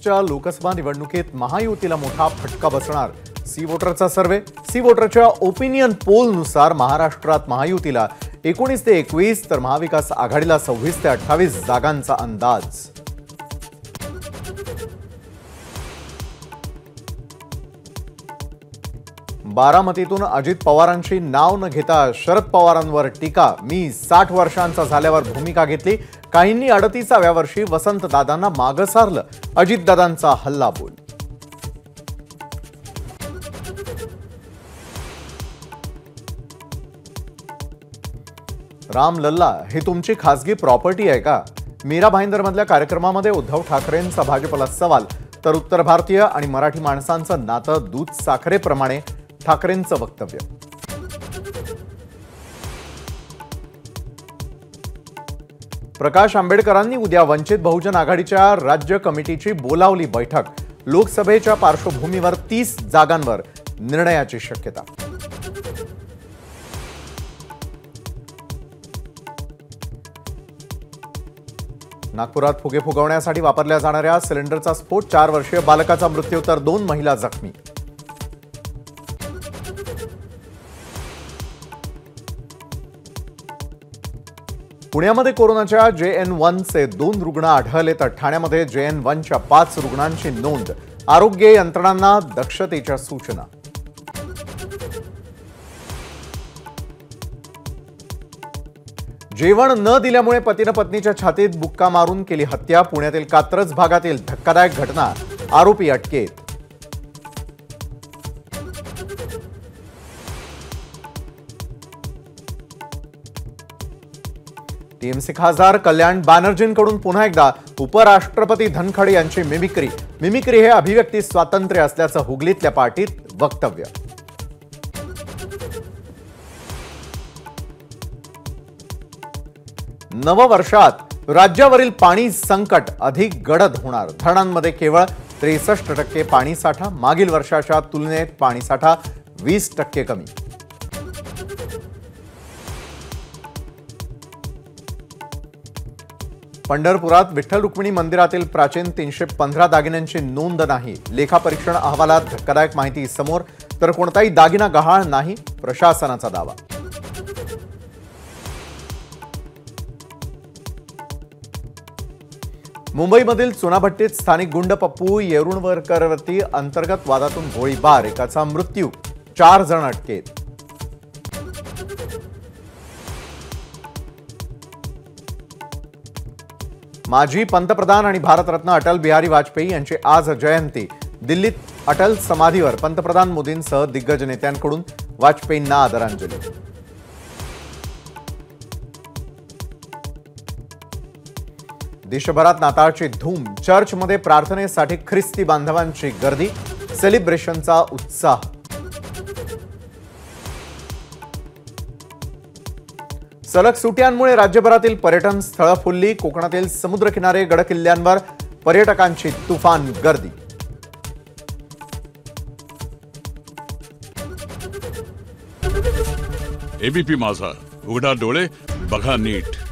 च्या लोकसभा निवडणुकीत महायुतीला मोठा फटका बसणार. सी वोटरचा सर्वे. सी वोटरच्या ओपिनियन पोलनुसार महाराष्ट्रात महायुतीला 19 ते 21 तर महाविकास आघाडीला 26 ते 28 जागांचा अंदाज. बारामतीतून अजित पवारांची नाव न घेता शरद पवारांवर टीका. मी 60 वर्षांचा झाल्यावर भूमिका घेतली. काहींनी 38व्या वर्षी वसंतदादांना मागे सारलं. अजितदादांचा हल्लाबोल. राम लल्ला, हे तुमची खासगी प्रॉपर्टी आहे का? मीरा भाईंदरमधल्या कार्यक्रमामध्ये उद्धव ठाकरेंचा भाजपला सवाल. तर उत्तर भारतीय आणि मराठी माणसांचं नातं दूध साखरेप्रमाणे, ठाकरेंचं वक्तव्य. प्रकाश आंबेडकरांनी उद्या वंचित बहुजन आघाडीच्या राज्य कमिटीची बोलावली बैठक. लोकसभेच्या पार्श्वभूमीवर 30 जागांवर निर्णयाची शक्यता. नागपुरात फुगे फुगवण्यासाठी वापरल्या जाणाऱ्या सिलेंडरचा स्फोट. 4 वर्षीय बालकाचा मृत्यू तर 2 महिला जखमी. पुण्यामध्ये कोरोनाच्या JN1 चे 2 रुग्ण आढळले तर ठाण्यामध्ये JN1 च्या 5 रुग्णांची नोंद. आरोग्य यंत्रणांना दक्षतेच्या सूचना. जेवण न दिल्यामुळे पतीने पत्नीच्या छातीत बुक्का मारून केली हत्या. पुण्यातील कात्रज भागातील धक्कादायक घटना. आरोपी अटकेत. टीएमसी खासदार कल्याण बॅनर्जींकडून पुन्हा एकदा उपराष्ट्रपती धनखड यांची मिमिक्री. मिमिक्री हे अभिव्यक्ती स्वातंत्र्य असल्याचं हुगलीतल्या पार्टीत वक्तव्य. नववर्षात राज्यावरील पाणी संकट अधिक गडद होणार. धरणांमध्ये केवळ 63% पाणीसाठा. मागील वर्षाच्या तुलनेत पाणीसाठा 20% कमी. पंढरपुरात विठ्ठल रुक्मिणी मंदिरातील प्राचीन 315 दागिन्यांची नोंद नाही. लेखापरीक्षण अहवालात धक्कादायक माहिती समोर. तर कोणताही दागिना गहाळ नाही, प्रशासनाचा दावा. मुंबईमधील चुनाभट्टीत स्थानिक गुंड पप्पू येरुळवरकरवरती अंतर्गत वादातून गोळीबार. एकाचा मृत्यू, 4 जण अटकेत. माजी पंतप्रधान आणि भारतरत्न अटल बिहारी वाजपेयी यांची आज जयंती. दिल्लीत अटल समाधीवर पंतप्रधान मोदींसह दिग्गज नेत्यांकडून वाजपेयींना आदरांजली. देशभरात नाताळची धूम. चर्चमध्ये प्रार्थनेसाठी ख्रिस्ती बांधवांची गर्दी. सेलिब्रेशनचा उत्साह. सलग सुट्यांमुळे राज्यभरातील पर्यटन स्थळं फुलली. कोकणातील समुद्रकिनारे, गडकिल्ल्यांवर पर्यटकांची तुफान गर्दी. एबीपी माझा, उघडा डोळे बघा नीट.